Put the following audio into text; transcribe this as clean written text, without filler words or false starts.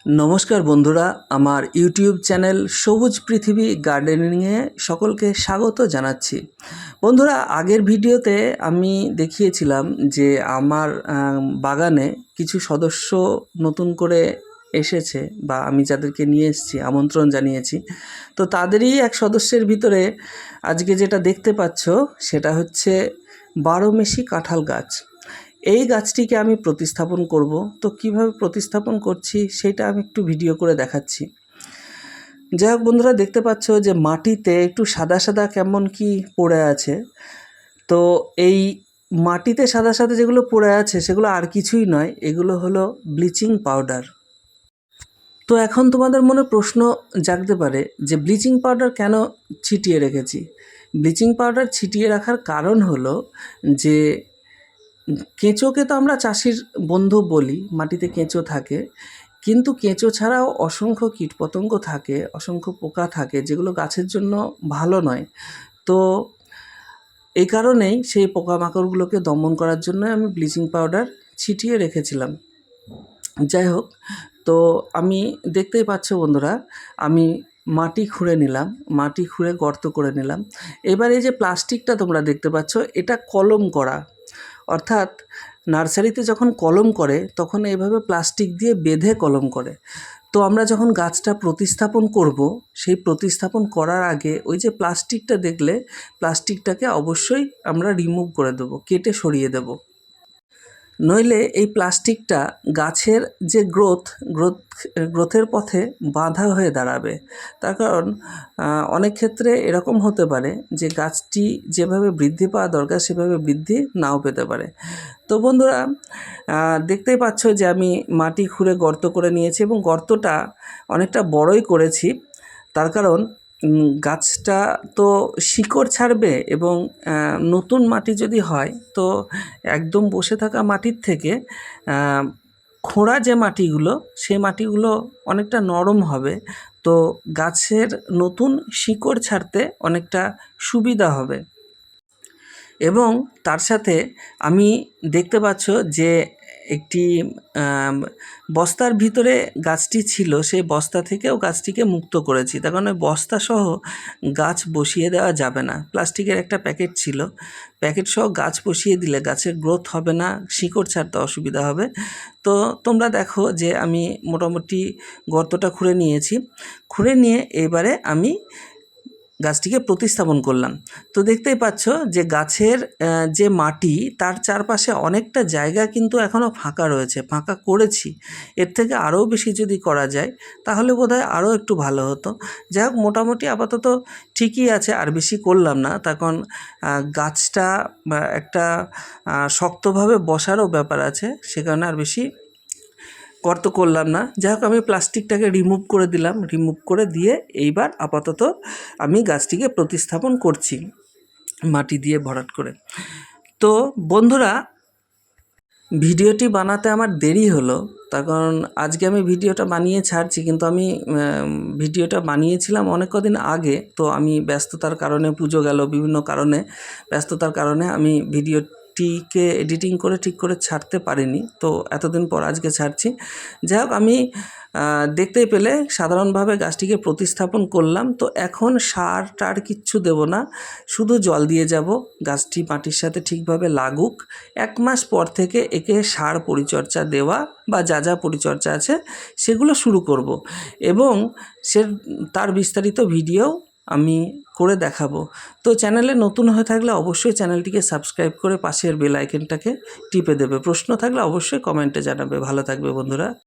नमस्कार बंधुरा आमार यूट्यूब चैनल सबुज पृथिवी गार्डेनिंगे सकलके स्वागत जानाच्छि। बंधुरा आगेर भिडियोते आमी देखिएछिलाम जे आमार बागाने किछु सदस्य नतून करे एसेছে বা আমি যাদেরকে নিয়ে এসেছি আমন্ত্রণ জানিয়েছি, তো তাদেরই এক সদস্যের ভিতরে আজকে যেটা দেখতে পাচ্ছ সেটা হচ্ছে 12 মেশি কাঁঠাল গাছ। এই গাছটিকে আমি প্রতিস্থাপন করব, তো কিভাবে প্রতিস্থাপন করছি সেটা আমি একটু ভিডিও করে দেখাচ্ছি। যাই হোক বন্ধুরা, দেখতে পাচ্ছ যে মাটিতে একটু সাদা সাদা কেমন কি পড়ে আছে। তো এই মাটিতে সাদা সাদা যেগুলো পড়ে আছে সেগুলো আর কিছুই নয়, এগুলো হলো ব্লিচিং পাউডার। তো এখন তোমাদের মনে প্রশ্ন জাগতে পারে যে ব্লিচিং পাউডার কেন ছিটিয়ে রেখেছি। ব্লিচিং পাউডার ছিটিয়ে রাখার কারণ হলো যে কেঁচোকে তো আমরা চাষির বন্ধু বলি, মাটিতে কেঁচো থাকে, কিন্তু কেঁচো ছাড়াও অসংখ্য কীটপতঙ্গ থাকে, অসংখ্য পোকা থাকে যেগুলো গাছের জন্য ভালো নয়। তো এই কারণেই সেই পোকামাকড়গুলোকে দমন করার জন্য আমি ব্লিচিং পাউডার ছিটিয়ে রেখেছিলাম। যাই হোক, তো আমি দেখতেই পাচ্ছ বন্ধুরা, আমি মাটি খুঁড়ে নিলাম, মাটি খুঁড়ে গর্ত করে নিলাম। এবার এই যে প্লাস্টিকটা তোমরা দেখতে পাচ্ছ, এটা কলম করা, অর্থাৎ নার্সারিতে যখন কলম করে তখন এইভাবে প্লাস্টিক দিয়ে বেঁধে কলম করে। তো আমরা যখন গাছটা প্রতিস্থাপন করব, সেই প্রতিস্থাপন করার আগে ওই যে প্লাস্টিকটা দেখলে, প্লাস্টিকটাকে অবশ্যই আমরা রিমুভ করে দেবো, কেটে সরিয়ে দেব। নইলে এই প্লাস্টিকটা গাছের যে গ্রোথের পথে বাধা হয়ে দাঁড়াবে। তার কারণ অনেক ক্ষেত্রে এরকম হতে পারে যে গাছটি যেভাবে বৃদ্ধি পাওয়া দরকার সেভাবে বৃদ্ধি নাও পেতে পারে। তো বন্ধুরা, দেখতেই পাচ্ছ যে আমি মাটি খুঁড়ে গর্ত করে নিয়েছি এবং গর্তটা অনেকটা বড়ই করেছি। তার কারণ গাছটা তো শিকড় ছাড়বে এবং নতুন মাটি যদি হয় তো একদম বসে থাকা মাটির থেকে খোঁড়া যে মাটিগুলো, সেই মাটিগুলো অনেকটা নরম হবে। তো গাছের নতুন শিকড় ছাড়তে অনেকটা সুবিধা হবে। এবং তার সাথে আমি দেখতে পাচ্ছ যে একটি বস্তার ভিতরে গাছটি ছিল, সেই বস্তা থেকেও গাছটিকে মুক্ত করেছি। তার কারণে বস্তাসহ গাছ বসিয়ে দেওয়া যাবে না। প্লাস্টিকের একটা প্যাকেট ছিল, প্যাকেট সহ গাছ বসিয়ে দিলে গাছের গ্রোথ হবে না, শিকড় ছাড়তে অসুবিধা হবে। তো তোমরা দেখো যে আমি মোটামুটি গর্তটা খুঁড়ে নিয়েছি, খুঁড়ে নিয়ে এবারে আমি গাছটিকে প্রতিস্থাপন করলাম। তো দেখতেই পাচ্ছ যে গাছের যে মাটি তার চারপাশে অনেকটা জায়গা কিন্তু এখনও ফাঁকা রয়েছে, ফাঁকা করেছি। এর থেকে আরও বেশি যদি করা যায় তাহলে বোধহয় আরও একটু ভালো হতো। যাই হোক, মোটামুটি আপাতত ঠিকই আছে, আর বেশি করলাম না। তখন গাছটা একটা শক্তভাবে বসারও ব্যাপার আছে, সে কারণে আর বেশি গর্ত করলাম না। যাই হোক, আমি প্লাস্টিকটাকে রিমুভ করে দিলাম, রিমুভ করে দিয়ে এইবার আপাতত আমি গাছটিকে প্রতিস্থাপন করছি মাটি দিয়ে ভরাট করে। তো বন্ধুরা, ভিডিওটি বানাতে আমার দেরি হলো, তার কারণ আজকে আমি ভিডিওটা বানিয়ে ছাড়ছি, কিন্তু আমি ভিডিওটা বানিয়েছিলাম অনেক কদিন আগে। তো আমি ব্যস্ততার কারণে, পুজো গেল, বিভিন্ন কারণে ব্যস্ততার কারণে আমি ভিডিওটিকে এডিটিং করে ঠিক করে ছাড়তে পারিনি। তো এতদিন পর আজকে ছাড়ছি। যাই হোক, আমি দেখতেই পেলে সাধারণভাবে গাছটিকে প্রতিস্থাপন করলাম। তো এখন সার টার কিচ্ছু দেব না, শুধু জল দিয়ে যাব, গাছটি মাটির সাথে ঠিকভাবে লাগুক। 1 মাস পর থেকে একে সার পরিচর্যা দেওয়া বা যা যা পরিচর্যা আছে সেগুলো শুরু করব এবং তার বিস্তারিত ভিডিও আমি করে দেখাবো। তো চ্যানেলে নতুন হয়ে থাকলে অবশ্যই চ্যানেলটিকে সাবস্ক্রাইব করে পাশের বেল আইকনটাকে টিপে দেবে। প্রশ্ন থাকলে অবশ্যই কমেন্টে জানাবে। ভালো থাকবে বন্ধুরা।